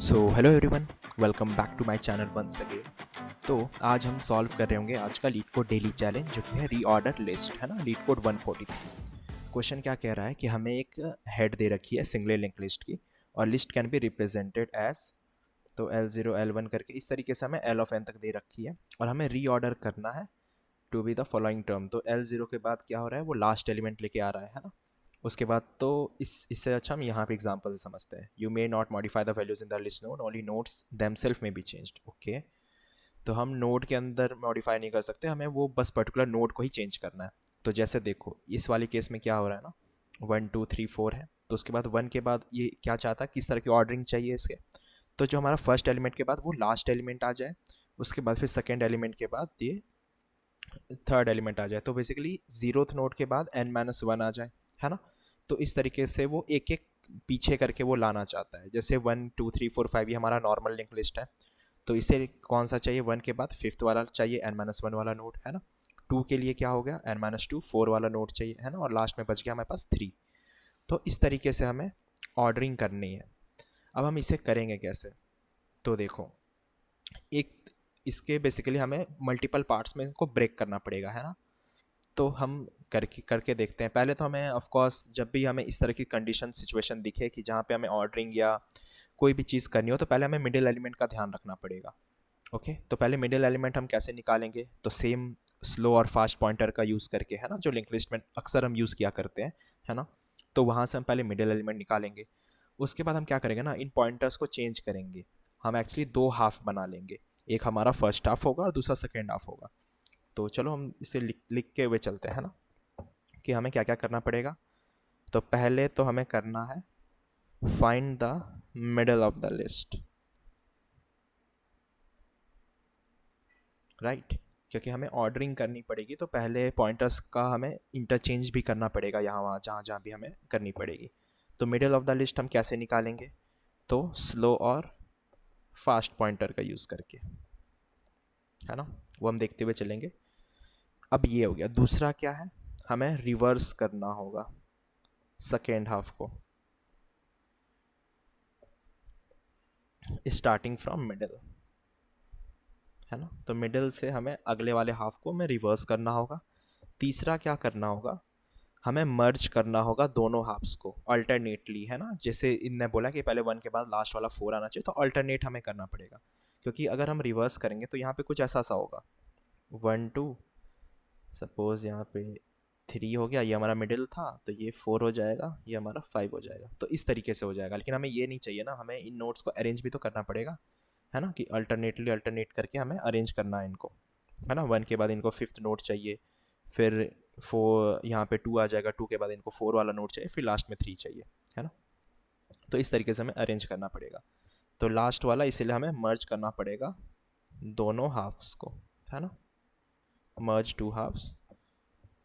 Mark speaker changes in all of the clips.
Speaker 1: So hello everyone, welcome back to my channel once again. तो आज हम solve कर रहे होंगे आज का लीड कोड डेली चैलेंज, जो कि है रीऑर्डर लिस्ट, है ना। Leet code 143। क्वेश्चन क्या कह रहा है कि हमें एक हेड दे रखी है सिंगल लिंक लिस्ट की, और list can be represented as, तो L0 L1 करके इस तरीके से हमें L of n तक दे रखी है, और हमें रीऑर्डर करना है to be the following term. तो L0 के बाद क्या हो रहा है, वो लास्ट एलिमेंट लेके आ रहा है ना। उसके बाद तो इससे अच्छा हम यहाँ पे एग्जांपल से समझते हैं। You may not modify the values in the list node, only nodes themselves may be changed. Okay, तो हम नोड के अंदर मॉडिफाई नहीं कर सकते, हमें वो बस पर्टिकुलर नोड को ही चेंज करना है। तो जैसे देखो इस वाले केस में क्या हो रहा है ना, 1 2 3 4 है, तो उसके बाद 1 के बाद ये क्या चाहता है, किस तरह की ऑर्डरिंग चाहिए इसके। तो जो हमारा फर्स्ट एलिमेंट के बाद वो लास्ट एलिमेंट आ जाए, उसके बाद फिर सेकेंड एलिमेंट के बाद ये थर्ड एलिमेंट आ जाए, तो बेसिकली जीरोथ नोड के बाद n-1 आ जाए, है ना। तो इस तरीके से वो एक एक पीछे करके वो लाना चाहता है। जैसे 1 2 3 4 5 ये हमारा नॉर्मल लिंक लिस्ट है, तो इसे कौन सा चाहिए, 1 के बाद फिफ्थ वाला चाहिए, n-1 वाला नोड, है ना। 2 के लिए क्या हो गया, n-2 4 वाला नोड चाहिए, है ना, और लास्ट में बच गया हमारे पास 3। तो इस तरीके से हमें ऑर्डरिंग करनी है। अब हम इसे करेंगे कैसे, तो देखो एक इसके बेसिकली हमें मल्टीपल पार्ट्स में इनको ब्रेक करना पड़ेगा, है ना। तो हम करके करके देखते हैं। पहले तो हमें ऑफ कोर्स जब भी हमें इस तरह की कंडीशन सिचुएशन दिखे कि जहाँ पे हमें ऑर्डरिंग या कोई भी चीज़ करनी हो, तो पहले हमें मिडिल एलिमेंट का ध्यान रखना पड़ेगा। ओके, तो पहले मिडिल एलिमेंट हम कैसे निकालेंगे, तो सेम स्लो और फास्ट पॉइंटर का यूज़ करके, है ना, जो लिंक लिस्ट में अक्सर हम यूज़ किया करते हैं, है ना। तो वहाँ से हम पहले मिडिल एलिमेंट निकालेंगे। उसके बाद हम क्या करेंगे ना, इन पॉइंटर्स को चेंज करेंगे। हम एक्चुअली दो हाफ बना लेंगे, एक हमारा फर्स्ट हाफ होगा और दूसरा सेकेंड हाफ होगा। तो चलो हम इसे लिख लिख के हुए चलते हैं ना, कि हमें क्या क्या करना पड़ेगा। तो पहले तो हमें करना है find the middle of the list, right. क्योंकि हमें ऑर्डरिंग करनी पड़ेगी, तो पहले पॉइंटर्स का हमें इंटरचेंज भी करना पड़ेगा यहाँ वहाँ जहाँ जहाँ भी हमें करनी पड़ेगी। तो मिडल ऑफ द लिस्ट हम कैसे निकालेंगे, तो स्लो और फास्ट पॉइंटर का यूज़ करके, है ना। वो हम देखते हुए चलेंगे। अब ये हो गया। दूसरा क्या है, हमें रिवर्स करना होगा सेकेंड हाफ को, स्टार्टिंग फ्रॉम मिडल, है ना। तो मिडल से हमें अगले वाले हाफ को हमें रिवर्स करना होगा। तीसरा क्या करना होगा, हमें मर्ज करना होगा दोनों हाफ्स को अल्टरनेटली, है ना। जैसे इनने बोला कि पहले 1 के बाद लास्ट वाला 4 आना चाहिए, तो अल्टरनेट हमें करना पड़ेगा। क्योंकि अगर हम रिवर्स करेंगे तो यहाँ पे कुछ ऐसा सा होगा, 1 2, सपोज यहाँ पे 3 हो गया, ये हमारा मिडिल था, तो ये 4 हो जाएगा, ये हमारा 5 हो जाएगा। तो इस तरीके से हो जाएगा। लेकिन हमें ये नहीं चाहिए ना, हमें इन नोट्स को अरेंज भी तो करना पड़ेगा, है ना, कि अल्टरनेटली अल्टरनेट करके हमें अरेंज करना है इनको, है ना। 1 के बाद इनको फिफ्थ नोट चाहिए, फिर 4 यहाँ पे 2 आ जाएगा, 2 के बाद इनको 4 वाला नोट चाहिए, फिर लास्ट में 3 चाहिए, है ना। तो इस तरीके से हमें अरेंज करना पड़ेगा। तो लास्ट वाला इसीलिए हमें मर्ज करना पड़ेगा दोनों हाफ्स को, है ना। Merge two halves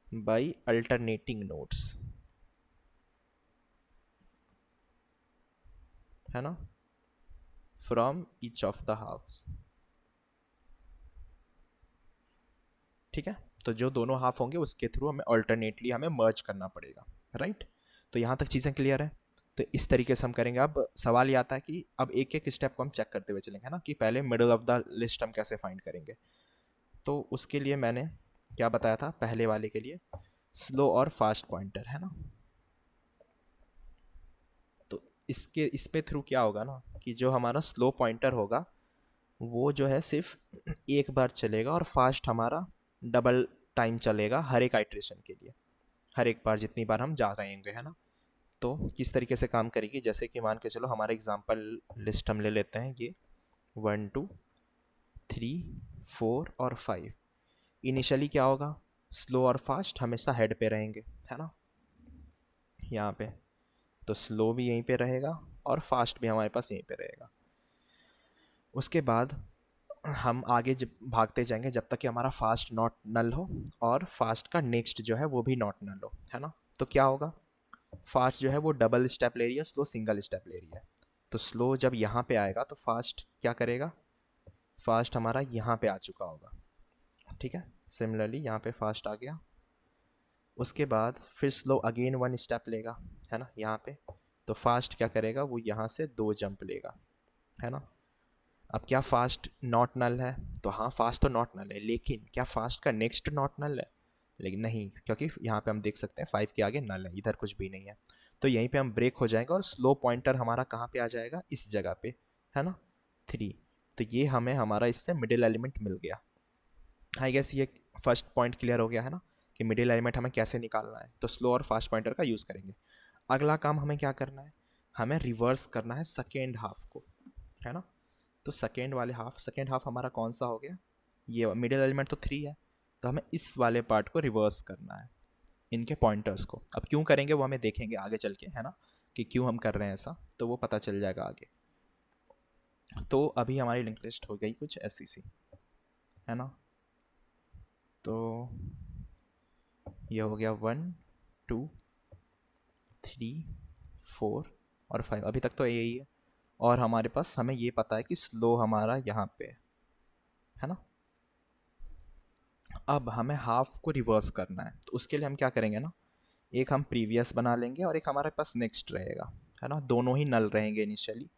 Speaker 1: by alternating notes, है ना, from each of the halves. ठीक है, तो जो दोनों हाफ होंगे उसके थ्रू हमें अल्टरनेटली हमें मर्ज करना पड़ेगा, राइट। तो यहाँ तक चीज़ें क्लियर है। तो इस तरीके से हम करेंगे। अब सवाल ये आता है कि अब एक एक स्टेप को हम चेक करते हुए चलेंगे, है ना, कि पहले मिडल ऑफ द लिस्ट हम कैसे फाइंड करेंगे। तो उसके लिए मैंने क्या बताया था, पहले वाले के लिए स्लो और फास्ट पॉइंटर, है ना। तो इसके इस पे थ्रू क्या होगा ना, कि जो हमारा स्लो पॉइंटर होगा वो जो है सिर्फ एक बार चलेगा, और फास्ट हमारा डबल टाइम चलेगा हर एक आइट्रेशन के लिए, हर एक बार जितनी बार हम जा रहे होंगे, है ना। तो किस तरीके से काम करेगी, जैसे कि मान के चलो हमारा एग्जांपल लिस्ट हम ले लेते हैं, ये 1 2 3 4 और 5। इनिशियली क्या होगा, स्लो और फास्ट हमेशा हेड पे रहेंगे, है ना, यहाँ पे। तो स्लो भी यहीं पे रहेगा और फास्ट भी हमारे पास यहीं पे रहेगा। उसके बाद हम आगे जब भागते जाएंगे जब तक कि हमारा फास्ट नॉट नल हो, और फास्ट का नेक्स्ट जो है वो भी नॉट नल हो, है ना। तो क्या होगा, फास्ट जो है वो डबल स्टेप ले रही है, स्लो सिंगल स्टेप ले रही है। तो स्लो जब यहाँ पे आएगा तो फास्ट क्या करेगा, फास्ट हमारा यहाँ पे आ चुका होगा, ठीक है। सिमिलरली यहाँ पे फास्ट आ गया। उसके बाद फिर स्लो अगेन 1 स्टेप लेगा, है ना, यहाँ पे। तो फास्ट क्या करेगा, वो यहाँ से 2 जंप लेगा, है ना। अब क्या फास्ट नॉट नल है? तो हाँ, फास्ट तो नॉट नल है, लेकिन क्या फास्ट का नेक्स्ट नॉट नल है? लेकिन नहीं, क्योंकि यहाँ पे हम देख सकते हैं 5 के आगे नल है, इधर कुछ भी नहीं है। तो यहीं पे हम ब्रेक हो जाएगा और स्लो पॉइंटर हमारा कहाँ पे आ जाएगा? इस जगह पे, है ना, 3। तो ये हमें हमारा इससे मिडिल एलिमेंट मिल गया। आई गेस ये फर्स्ट पॉइंट क्लियर हो गया है ना, कि मिडिल एलिमेंट हमें कैसे निकालना है। तो स्लो और फास्ट पॉइंटर का यूज़ करेंगे। अगला काम हमें क्या करना है? हमें रिवर्स करना है सेकेंड हाफ को, है ना। तो सेकेंड हाफ हमारा कौन सा हो गया? ये मिडिल एलिमेंट तो 3 है, तो हमें इस वाले पार्ट को रिवर्स करना है, इनके पॉइंटर्स को। अब क्यों करेंगे वो हमें देखेंगे आगे चल के, है ना, कि क्यों हम कर रहे हैं ऐसा, तो वो पता चल जाएगा आगे। तो अभी हमारी लिंक लिस्ट हो गई कुछ ऐसी सी, है ना। तो ये हो गया 1 2 3 4 और 5, अभी तक तो यही है। और हमारे पास, हमें ये पता है कि स्लो हमारा यहाँ पे है ना। अब हमें हाफ को रिवर्स करना है, तो उसके लिए हम क्या करेंगे ना, एक हम प्रीवियस बना लेंगे और एक हमारे पास नेक्स्ट रहेगा, है ना। दोनों ही नल रहेंगे इनिशियली,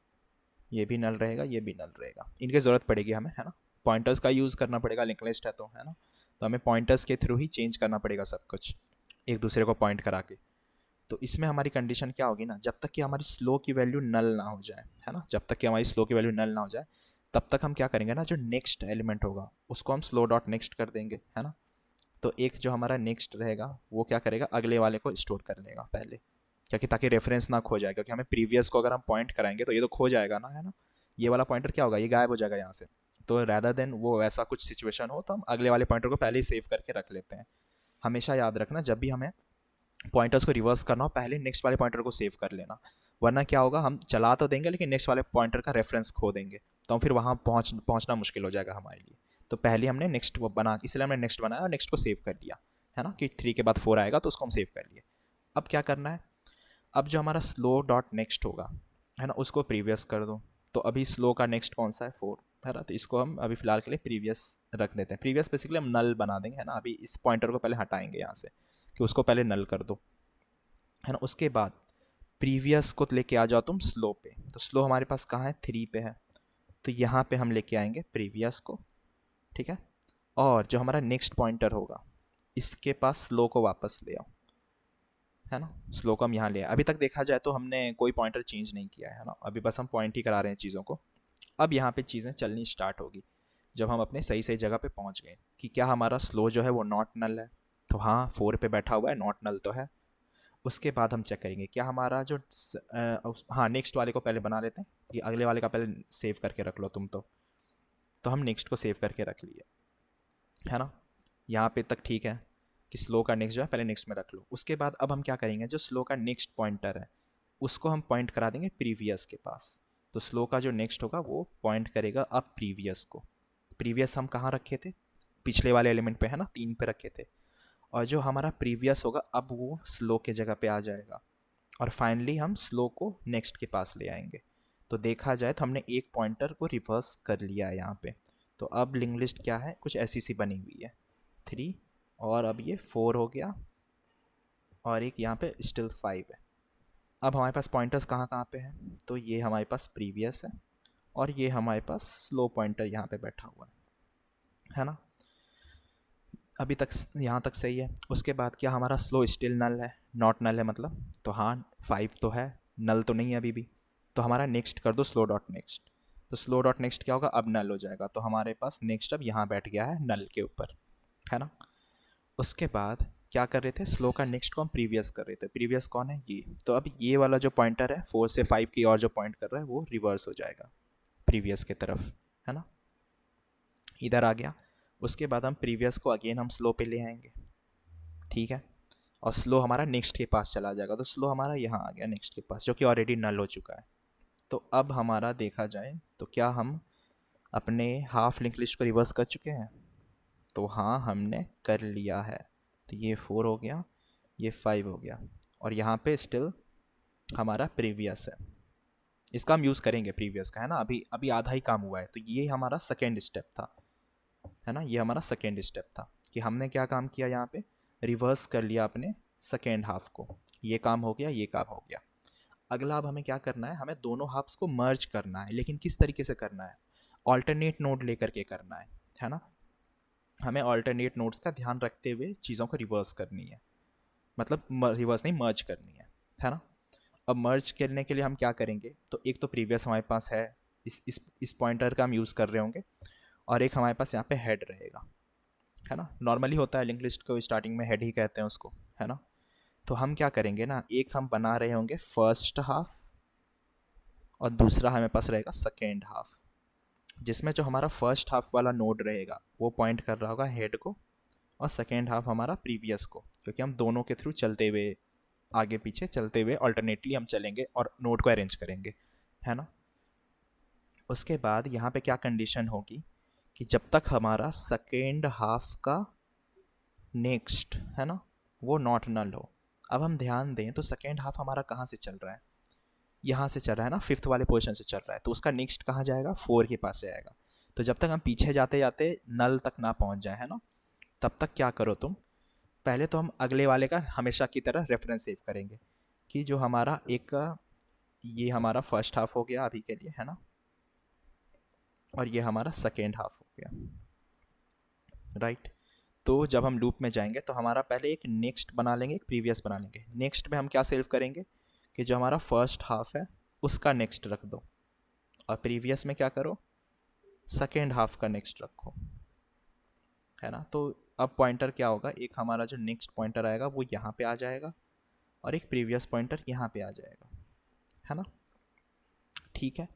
Speaker 1: ये भी नल रहेगा, ये भी नल रहेगा। इनकी ज़रूरत पड़ेगी हमें, है ना। पॉइंटर्स का यूज़ करना पड़ेगा, लिंक लिस्ट है तो, है ना। तो हमें पॉइंटर्स के थ्रू ही चेंज करना पड़ेगा सब कुछ, एक दूसरे को पॉइंट करा के। तो इसमें हमारी कंडीशन क्या होगी ना, जब तक कि हमारी स्लो की वैल्यू नल ना हो जाए, है ना, जब तक कि हमारी स्लो की वैल्यू नल ना हो जाए, तब तक हम क्या करेंगे ना, जो नेक्स्ट एलिमेंट होगा उसको हम स्लो डॉट नेक्स्ट कर देंगे, है ना। तो एक जो हमारा नेक्स्ट रहेगा वो क्या करेगा, अगले वाले को स्टोर कर लेगा पहले, क्योंकि ताकि रेफरेंस ना खो जाए, क्योंकि हमें प्रीवियस को अगर हम पॉइंट कराएंगे तो ये तो खो जाएगा ना, है ना। ये वाला पॉइंटर क्या होगा, ये गायब हो जाएगा यहाँ से। तो रैदर देन वो ऐसा कुछ सिचुएशन हो, तो हम अगले वाले पॉइंटर को पहले ही सेव करके रख लेते हैं। हमेशा याद रखना, जब भी हमें पॉइंटर्स को रिवर्स करना हो, पहले नेक्स्ट वाले पॉइंटर को सेव कर लेना। वरना क्या होगा, हम चला तो देंगे लेकिन नेक्स्ट वाले पॉइंटर का रेफरेंस खो देंगे, तो फिर वहाँ पहुँचना मुश्किल हो जाएगा हमारे लिए। तो पहले हमने नेक्स्ट वो बना, इसलिए हमने नेक्स्ट बनाया और नेक्स्ट को सेव कर लिया, है ना, कि 3 के बाद 4 आएगा तो उसको हम सेव कर लिए। अब क्या करना है, अब जो हमारा स्लो डॉट नेक्स्ट होगा, है ना, उसको प्रीवियस कर दो। तो अभी स्लो का नेक्स्ट कौन सा है, 4, है ना। तो इसको हम अभी फिलहाल के लिए प्रीवियस रख देते हैं। प्रीवियस बेसिकली हम नल बना देंगे, है ना। अभी इस पॉइंटर को पहले हटाएंगे यहाँ से, कि उसको पहले नल कर दो, है ना। उसके बाद प्रीवियस को लेके आ जाओ तुम स्लो पे। तो स्लो हमारे पास कहाँ है, 3 पे है, तो यहाँ पे हम लेके आएंगे प्रीवियस को, ठीक है। और जो हमारा नेक्स्ट पॉइंटर होगा, इसके पास स्लो को वापस ले आओ, है ना। स्लो को हम यहाँ ले आए। अभी तक देखा जाए तो हमने कोई पॉइंटर चेंज नहीं किया है ना, अभी बस हम पॉइंट ही करा रहे हैं चीज़ों को। अब यहाँ पे चीज़ें चलनी स्टार्ट होगी जब हम अपने सही सही जगह पे पहुँच गए, कि क्या हमारा स्लो जो है वो नॉट नल है। तो हाँ, 4 पे बैठा हुआ है, नॉट नल तो है। उसके बाद हम चेक करेंगे क्या हमारा जो हाँ, नेक्स्ट वाले को पहले बना लेते हैं, कि अगले वाले का पहले सेव करके रख लो तुम। तो हम नेक्स्ट को सेव करके रख लिए, है ना। यहाँ पे तक ठीक है, कि स्लो का नेक्स्ट जो है पहले नेक्स्ट में रख लो। उसके बाद अब हम क्या करेंगे, जो स्लो का नेक्स्ट पॉइंटर है उसको हम पॉइंट करा देंगे प्रीवियस के पास। तो स्लो का जो नेक्स्ट होगा वो पॉइंट करेगा अब प्रीवियस को। प्रीवियस हम कहाँ रखे थे, पिछले वाले एलिमेंट पे, है ना, 3 पे रखे थे। और जो हमारा प्रीवियस होगा अब वो स्लो के जगह पे आ जाएगा, और फाइनली हम स्लो को नेक्स्ट के पास ले आएंगे। तो देखा जाए तो हमने एक पॉइंटर को रिवर्स कर लिया है यहाँ पे। तो अब लिंक लिस्ट क्या है, कुछ ऐसी सी बनी हुई है, 3, और अब ये 4 हो गया, और एक यहाँ पे स्टिल 5 है। अब हमारे पास पॉइंटर्स कहाँ कहाँ पे हैं, तो ये हमारे पास प्रीवियस है, और ये हमारे पास स्लो पॉइंटर यहाँ पे बैठा हुआ है ना। अभी तक यहाँ तक सही है। उसके बाद क्या हमारा स्लो स्टिल नल है, नॉट नल है मतलब, तो हाँ 5 तो है, नल तो नहीं है अभी भी। तो हमारा नेक्स्ट कर दो स्लो डॉट नेक्स्ट। तो स्लो डॉट नेक्स्ट क्या होगा, अब नल हो जाएगा। तो हमारे पास नेक्स्ट अब यहाँ बैठ गया है नल के ऊपर, है ना। उसके बाद क्या कर रहे थे, स्लो का नेक्स्ट को हम प्रीवियस कर रहे थे। प्रीवियस कौन है, ये। तो अब ये वाला जो पॉइंटर है 4 से 5 की और जो पॉइंट कर रहा है वो रिवर्स हो जाएगा प्रीवियस की तरफ, है ना, इधर आ गया। उसके बाद हम प्रीवियस को अगेन हम स्लो पे ले आएंगे, ठीक है। और स्लो हमारा नेक्स्ट के पास चला जाएगा। तो स्लो हमारा यहाँ आ गया नेक्स्ट के पास, जो कि ऑलरेडी नल हो चुका है। तो अब हमारा देखा जाए तो क्या हम अपने हाफ लिंक लिस्ट को रिवर्स कर चुके हैं, तो हाँ हमने कर लिया है। तो ये 4 हो गया, ये 5 हो गया, और यहाँ पे स्टिल हमारा प्रीवियस है। इसका हम यूज़ करेंगे प्रीवियस का, है ना। अभी अभी आधा ही काम हुआ है। तो ये हमारा सेकेंड स्टेप था, है ना, ये हमारा सेकेंड स्टेप था, कि हमने क्या काम किया, यहाँ पे रिवर्स कर लिया अपने सेकेंड हाफ को। ये काम हो गया, ये काम हो गया। अगला अब हमें क्या करना है, हमें दोनों हाफ्स को मर्ज करना है, लेकिन किस तरीके से करना है, ऑल्टरनेट नोड लेकर के करना है ना। हमें ऑल्टरनेट नोड्स का ध्यान रखते हुए चीज़ों को रिवर्स करनी है, मतलब रिवर्स नहीं, मर्ज करनी है ना। अब मर्ज करने के लिए हम क्या करेंगे, तो एक तो प्रीवियस हमारे पास है, इस पॉइंटर का हम यूज़ कर रहे होंगे, और एक हमारे पास यहाँ पे हेड रहेगा, है ना। नॉर्मली होता है लिंक लिस्ट को स्टार्टिंग में हेड ही कहते हैं उसको, है ना। तो हम क्या करेंगे ना, एक हम बना रहे होंगे फर्स्ट हाफ और दूसरा हमें पास रहेगा सेकेंड हाफ, जिसमें जो हमारा फर्स्ट हाफ वाला नोड रहेगा वो पॉइंट कर रहा होगा हेड को, और सेकेंड हाफ हमारा प्रीवियस को, क्योंकि हम दोनों के थ्रू चलते हुए आगे पीछे चलते हुए ऑल्टरनेटली हम चलेंगे और नोड को अरेंज करेंगे, है ना। उसके बाद यहाँ पे क्या कंडीशन होगी कि जब तक हमारा सेकेंड हाफ का नेक्स्ट, है ना, वो नॉट नल हो। अब हम ध्यान दें तो सेकेंड हाफ हमारा कहाँ से चल रहा है, यहाँ से चल रहा है ना, फिफ्थ वाले पोजीशन से चल रहा है, तो उसका नेक्स्ट कहाँ जाएगा, 4 के पास जाएगा। तो जब तक हम पीछे जाते जाते नल तक ना पहुँच जाए, है ना, तब तक क्या करो तुम, पहले तो हम अगले वाले का हमेशा की तरह रेफरेंस सेव करेंगे, कि जो हमारा एक ये हमारा फर्स्ट हाफ हो गया अभी के लिए, है ना, और ये हमारा सेकेंड हाफ हो गया, राइट। तो जब हम लूप में जाएंगे तो हमारा पहले एक नेक्स्ट बना लेंगे, एक प्रीवियस बना लेंगे। नेक्स्ट में हम क्या सेव करेंगे कि जो हमारा फर्स्ट हाफ है उसका नेक्स्ट रख दो, और प्रीवियस में क्या करो, सेकेंड हाफ का नेक्स्ट रखो, है ना। तो अब पॉइंटर क्या होगा, एक हमारा जो नेक्स्ट पॉइंटर आएगा वो यहाँ पे आ जाएगा, और एक प्रीवियस पॉइंटर यहाँ पे आ जाएगा, है ना। ठीक है।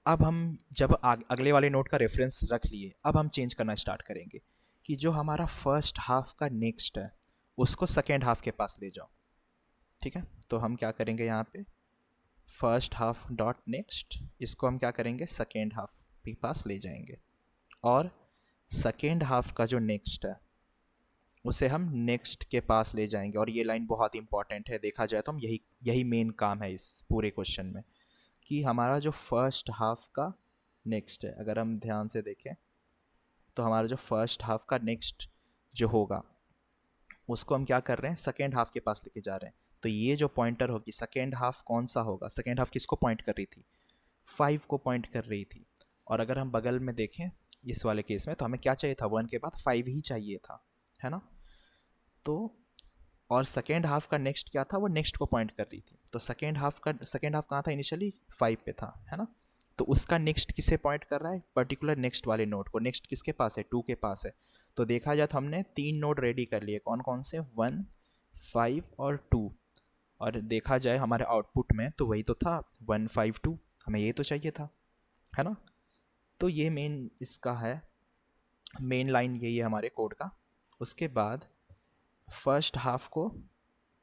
Speaker 1: अब हम जब अगले वाले नोट का रेफरेंस रख लिए, अब हम चेंज करना स्टार्ट करेंगे कि जो हमारा फर्स्ट हाफ का नेक्स्ट है उसको सेकेंड हाफ के पास ले जाओ, ठीक है। तो हम क्या करेंगे, यहाँ पे फर्स्ट हाफ डॉट नेक्स्ट, इसको हम क्या करेंगे, सेकेंड हाफ के पास ले जाएंगे, और सेकेंड हाफ का जो नेक्स्ट है उसे हम नेक्स्ट के पास ले जाएंगे। और ये लाइन बहुत इंपॉर्टेंट है, देखा जाए तो हम यही यही मेन काम है इस पूरे क्वेश्चन में, कि हमारा जो फर्स्ट हाफ का नेक्स्ट है, अगर हम ध्यान से देखें तो हमारा जो फर्स्ट हाफ का नेक्स्ट जो होगा उसको हम क्या कर रहे हैं, सेकेंड हाफ के पास लेके जा रहे हैं। तो ये जो पॉइंटर होगी, सेकेंड हाफ कौन सा होगा, सेकेंड हाफ किसको पॉइंट कर रही थी, 5 को पॉइंट कर रही थी। और अगर हम बगल में देखें इस वाले केस में, तो हमें क्या चाहिए था, 1 के बाद 5 ही चाहिए था, है ना। तो और सेकेंड हाफ का नेक्स्ट क्या था, वो नेक्स्ट को पॉइंट कर रही थी। तो सेकेंड हाफ कहाँ था, इनिशियली 5 पे था, है ना। तो उसका नेक्स्ट किसे पॉइंट कर रहा है, पर्टिकुलर नेक्स्ट वाले नोड को। नेक्स्ट किसके पास है, 2 के पास है। तो देखा जाए तो हमने 3 नोड रेडी कर लिए, कौन कौन से, 1, 5 और 2। और देखा जाए हमारे आउटपुट में तो वही तो था, 1, 5, 2, हमें ये तो चाहिए था, है ना। तो ये मेन इसका है, मेन लाइन यही है हमारे कोड का। उसके बाद फर्स्ट हाफ को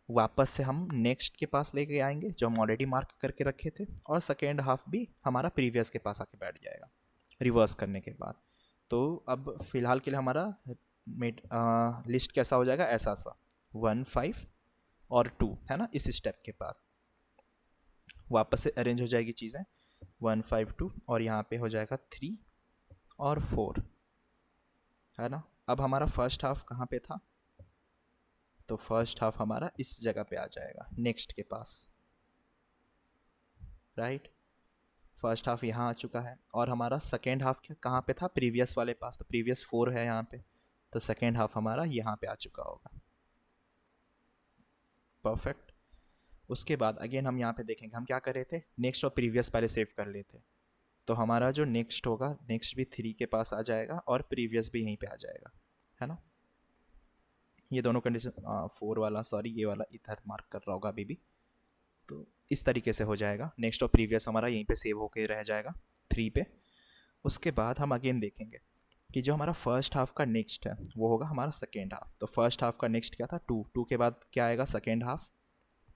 Speaker 1: वापस से हम नेक्स्ट के पास लेके आएंगे जो हम ऑलरेडी मार्क करके रखे थे, और सेकेंड हाफ भी हमारा प्रीवियस के पास आके बैठ जाएगा रिवर्स करने के बाद। तो अब फिलहाल के लिए हमारा लिस्ट कैसा हो जाएगा, ऐसा सा 1, 5 और 2, है ना। इस स्टेप के बाद वापस से अरेंज हो जाएगी चीज़ें, 1, 5, 2, और यहाँ पे हो जाएगा 3 और 4, है ना। अब हमारा फर्स्ट हाफ कहाँ पे था, तो फर्स्ट हाफ हमारा इस जगह पे आ जाएगा, नेक्स्ट के पास, राइट। फर्स्ट हाफ यहाँ आ चुका है, और हमारा सेकेंड हाफ कहाँ पे था, प्रीवियस वाले पास। तो प्रीवियस 4 है यहाँ पे, तो सेकेंड हाफ हमारा यहाँ पे आ चुका होगा, परफेक्ट। उसके बाद अगेन हम यहाँ पे देखेंगे हम क्या कर रहे थे, नेक्स्ट और प्रीवियस पहले सेव कर लेते। तो हमारा जो नेक्स्ट होगा, नेक्स्ट भी 3 के पास आ जाएगा, और प्रीवियस भी यहीं पे आ जाएगा, है ना। ये दोनों कंडीशन, 4 वाला सॉरी, ये वाला इधर मार्क कर रहा होगा अभी भी। तो इस तरीके से हो जाएगा, नेक्स्ट और प्रीवियस हमारा यहीं पे सेव होके रह जाएगा 3 पे। उसके बाद हम अगेन देखेंगे कि जो हमारा फर्स्ट हाफ का नेक्स्ट है वो होगा हमारा सेकेंड हाफ। तो फर्स्ट हाफ का नेक्स्ट क्या था, 2, 2 के बाद क्या आएगा, सेकेंड हाफ,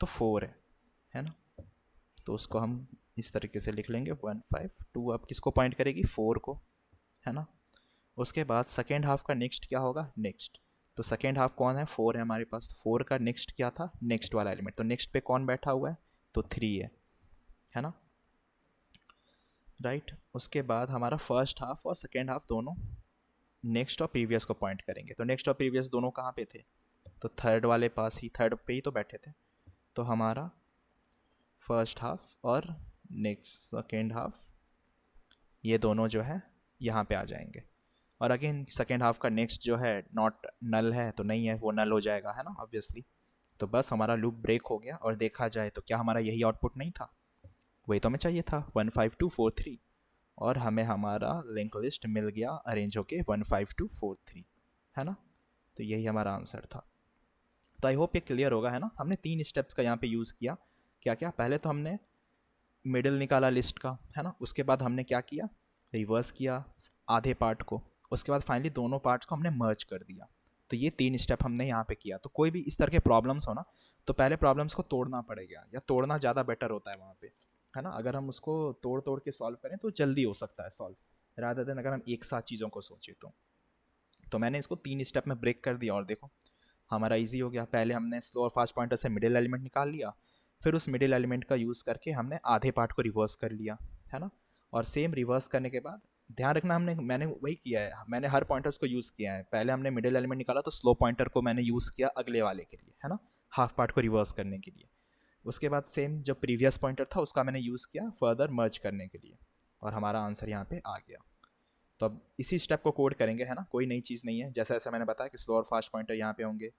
Speaker 1: तो 4 है ना। तो उसको हम इस तरीके से लिख लेंगे, 1, 5, 2 अब किसको पॉइंट करेगी, 4 को, है ना। उसके बाद सेकेंड हाफ का नेक्स्ट क्या होगा, नेक्स्ट। तो सेकेंड हाफ कौन है, 4 है हमारे पास। 4 का नेक्स्ट क्या था, नेक्स्ट वाला एलिमेंट। तो नेक्स्ट पे कौन बैठा हुआ है, तो 3 है ना, राइट। उसके बाद हमारा फर्स्ट हाफ और सेकेंड हाफ दोनों नेक्स्ट और प्रीवियस को पॉइंट करेंगे। तो नेक्स्ट और प्रीवियस दोनों कहाँ पे थे, तो थर्ड वाले पास ही, थर्ड पे ही तो बैठे थे। तो हमारा फर्स्ट हाफ और नेक्स्ट सेकेंड हाफ, ये दोनों जो है यहाँ पे आ जाएंगे। और अगेन सेकेंड हाफ का नेक्स्ट जो है नॉट नल है तो नहीं है, वो नल हो जाएगा, है ना, ऑब्वियसली। तो बस हमारा लूप ब्रेक हो गया। और देखा जाए तो क्या हमारा यही आउटपुट नहीं था? वही तो हमें चाहिए था, 15243। और हमें हमारा लिंक लिस्ट मिल गया अरेंज होके 15243, है ना। तो यही हमारा आंसर था। तो आई होप ये क्लियर होगा, है ना। हमने 3 स्टेप्स का यहाँ पे यूज़ किया। क्या क्या? पहले तो हमने मिडिल निकाला लिस्ट का, है ना। उसके बाद हमने क्या किया? रिवर्स किया आधे पार्ट को। उसके बाद फाइनली दोनों पार्ट्स को हमने मर्ज कर दिया। तो ये 3 स्टेप हमने यहाँ पे किया। तो कोई भी इस तरह के प्रॉब्लम्स हो ना, तो पहले प्रॉब्लम्स को तोड़ना पड़ेगा, या तोड़ना ज़्यादा बेटर होता है वहाँ पे, है ना। अगर हम उसको तोड़ तोड़ के सॉल्व करें तो जल्दी हो सकता है सॉल्व, रादर देन अगर हम एक साथ चीज़ों को सोचें तो मैंने इसको 3 स्टेप में ब्रेक कर दिया और देखो हमारा इजी हो गया। पहले हमने स्लो और फास्ट पॉइंटर से मिडिल एलिमेंट निकाल लिया, फिर उस मिडिल एलिमेंट का यूज़ करके हमने आधे पार्ट को रिवर्स कर लिया, है ना। और सेम रिवर्स करने के बाद ध्यान रखना, मैंने वही किया है, मैंने हर पॉइंटर्स को यूज़ किया है। पहले हमने मिडिल एलिमेंट निकाला तो स्लो पॉइंटर को मैंने यूज़ किया अगले वाले के लिए, है ना, हाफ पार्ट को रिवर्स करने के लिए। उसके बाद सेम जो प्रीवियस पॉइंटर था उसका मैंने यूज़ किया फर्दर मर्ज करने के लिए, और हमारा आंसर यहाँ पे आ गया। तो अब इसी स्टेप को कोड करेंगे, है ना, कोई नई चीज़ नहीं है। जैसा जैसा मैंने बताया कि स्लो और फास्ट पॉइंटर यहाँ पे होंगे,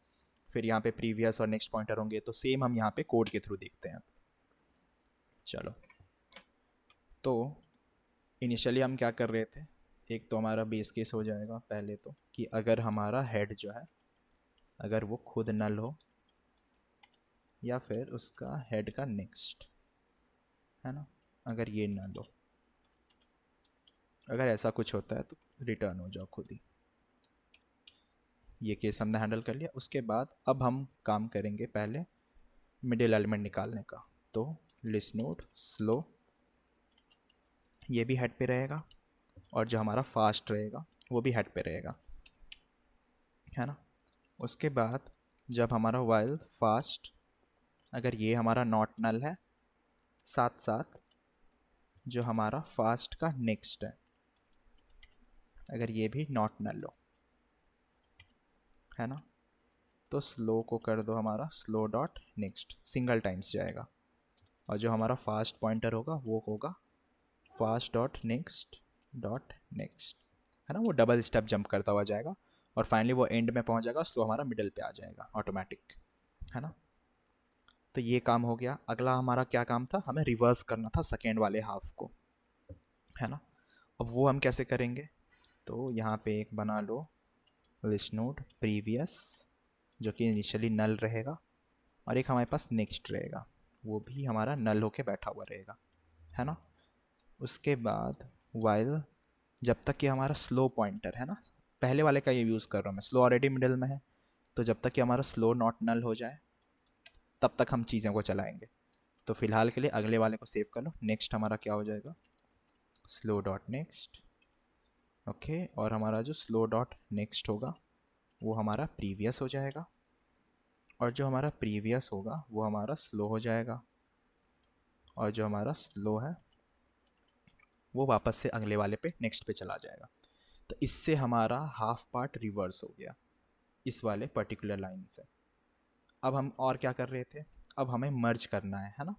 Speaker 1: फिर यहाँ पे प्रीवियस और नेक्स्ट पॉइंटर होंगे, तो सेम हम यहाँ पे कोड के थ्रू देखते हैं। चलो, तो इनिशियली हम क्या कर रहे थे, एक तो हमारा बेस केस हो जाएगा पहले तो, कि अगर हमारा हेड जो है अगर वो खुद नल हो, या फिर उसका हेड का नेक्स्ट, है ना, अगर ये नल हो, अगर ऐसा कुछ होता है तो रिटर्न हो जाओ खुद ही। ये केस हमने हैंडल कर लिया। उसके बाद अब हम काम करेंगे पहले मिडिल एलिमेंट निकालने का। तो लिस्ट नोड स्लो, ये भी हेड पे रहेगा, और जो हमारा फास्ट रहेगा वो भी हेड पे रहेगा, है ना। उसके बाद जब हमारा वाइल फास्ट, अगर ये हमारा नॉट नल है, साथ साथ जो हमारा फास्ट का नेक्स्ट है अगर ये भी नॉट नल हो, है ना, तो स्लो को कर दो हमारा slow dot next, single times जाएगा। और जो हमारा फास्ट पॉइंटर होगा वो होगा फास्ट डॉट नेक्स्ट, है ना, वो डबल स्टेप जंप करता हुआ जाएगा, और फाइनली वो एंड में पहुंच जाएगा, स्लो हमारा मिडिल पे आ जाएगा ऑटोमेटिक, है ना। तो ये काम हो गया। अगला हमारा क्या काम था, हमें रिवर्स करना था सेकेंड वाले हाफ को, है ना। अब वो हम कैसे करेंगे, तो यहाँ पे एक बना लो लिस्ट नोड प्रीवियस, जो कि इनिशियली नल रहेगा, और एक हमारे पास नेक्स्ट रहेगा, वो भी हमारा नल होके बैठा हुआ रहेगा, है ना। उसके बाद वाइल, जब तक कि हमारा स्लो पॉइंटर, है ना, पहले वाले का ये यूज़ कर रहा हूँ मैं, स्लो ऑलरेडी मिडिल में है, तो जब तक कि हमारा स्लो नॉट नल हो जाए तब तक हम चीज़ों को चलाएंगे। तो फिलहाल के लिए अगले वाले को सेव कर लो। नेक्स्ट हमारा क्या हो जाएगा, स्लो डॉट नेक्स्ट, ओके। और हमारा जो स्लो डॉट नेक्स्ट होगा वो हमारा प्रीवियस हो जाएगा, और जो हमारा प्रीवियस होगा वो हमारा स्लो हो जाएगा, और जो हमारा स्लो है वो वापस से अगले वाले पे नेक्स्ट पे चला जाएगा। तो इससे हमारा हाफ पार्ट रिवर्स हो गया इस वाले पर्टिकुलर लाइन से। अब हम और क्या कर रहे थे, अब हमें मर्ज करना है ना।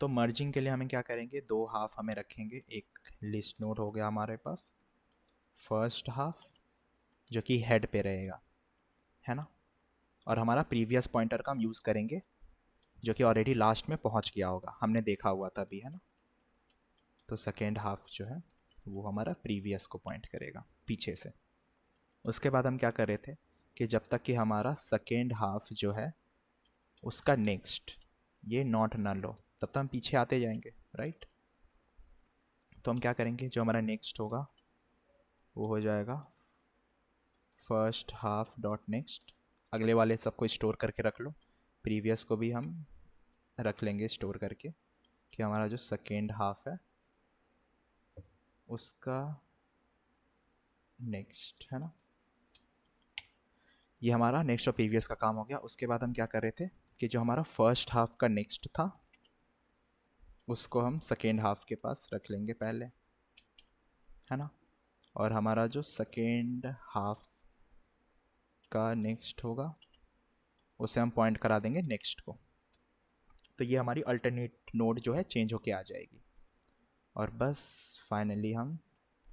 Speaker 1: तो मर्जिंग के लिए हमें क्या करेंगे, दो हाफ हमें रखेंगे। एक लिस्ट नोड हो गया हमारे पास फर्स्ट हाफ, जो कि हेड पे रहेगा, है ना, और हमारा प्रीवियस पॉइंटर का हम यूज़ करेंगे, जो कि ऑलरेडी लास्ट में पहुंच गया होगा, हमने देखा हुआ था अभी, है ना। तो सेकेंड हाफ जो है वो हमारा प्रीवियस को पॉइंट करेगा पीछे से। उसके बाद हम क्या कर रहे थे कि जब तक कि हमारा सेकेंड हाफ जो है उसका नेक्स्ट ये नॉट नल हो तब तक हम पीछे आते जाएंगे, राइट। तो हम क्या करेंगे, जो हमारा नेक्स्ट होगा वो हो जाएगा फर्स्ट हाफ डॉट नेक्स्ट। अगले वाले सबको स्टोर करके रख लो, प्रीवियस को भी हम रख लेंगे स्टोर करके, कि हमारा जो सेकेंड हाफ है उसका नेक्स्ट, है ना। ये हमारा नेक्स्ट और प्रीवियस का काम हो गया। उसके बाद हम क्या कर रहे थे कि जो हमारा फर्स्ट हाफ का नेक्स्ट था उसको हम सेकेंड हाफ के पास रख लेंगे पहले, है ना, और हमारा जो सेकेंड हाफ का नेक्स्ट होगा उसे हम पॉइंट करा देंगे नेक्स्ट को। तो ये हमारी अल्टरनेट नोड जो है चेंज होके आ जाएगी। और बस फाइनली हम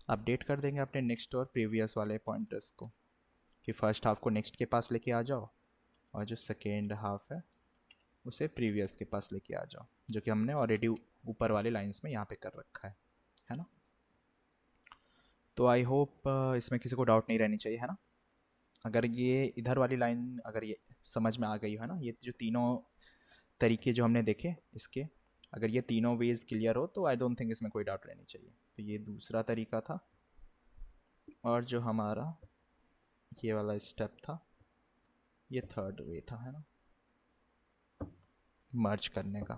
Speaker 1: अपडेट कर देंगे अपने नेक्स्ट और प्रीवियस वाले पॉइंटर्स को कि फर्स्ट हाफ को नेक्स्ट के पास लेके आ जाओ और जो सेकेंड हाफ है उसे प्रीवियस के पास लेके आ जाओ, जो कि हमने ऑलरेडी ऊपर वाले लाइंस में यहाँ पे कर रखा है ना। तो आई होप इसमें किसी को डाउट नहीं रहनी चाहिए, है ना। अगर ये इधर वाली लाइन अगर ये समझ में आ गई है ना, ये जो तीनों तरीके जो हमने देखे इसके, अगर ये तीनों वेज क्लियर हो तो आई डोंट थिंक इसमें कोई डाउट रहनी चाहिए। तो ये दूसरा तरीका था और जो हमारा ये वाला स्टेप था ये थर्ड वे था, है ना, मर्ज करने का,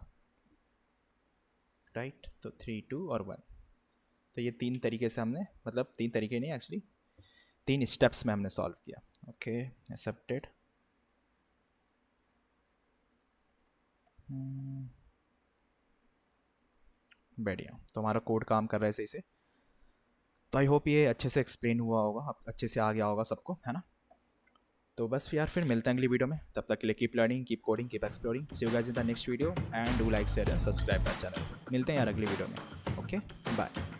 Speaker 1: राइट। तो 3 2 और 1, तो ये तीन तरीके से हमने, मतलब तीन तरीके नहीं एक्चुअली, तीन स्टेप्स में हमने सॉल्व किया। Okay, accepted. बढ़िया, तो हमारा कोड काम कर रहा है सही से। तो आई होप ये अच्छे से एक्सप्लेन हुआ होगा, अच्छे से आ गया होगा सबको, है ना। तो बस यार फिर मिलते हैं अगली वीडियो में, तब तक के लिए keep learning, keep coding, keep exploring. See you guys in the next video and do like, share and subscribe my channel. मिलते हैं यार अगली वीडियो में। Okay, bye.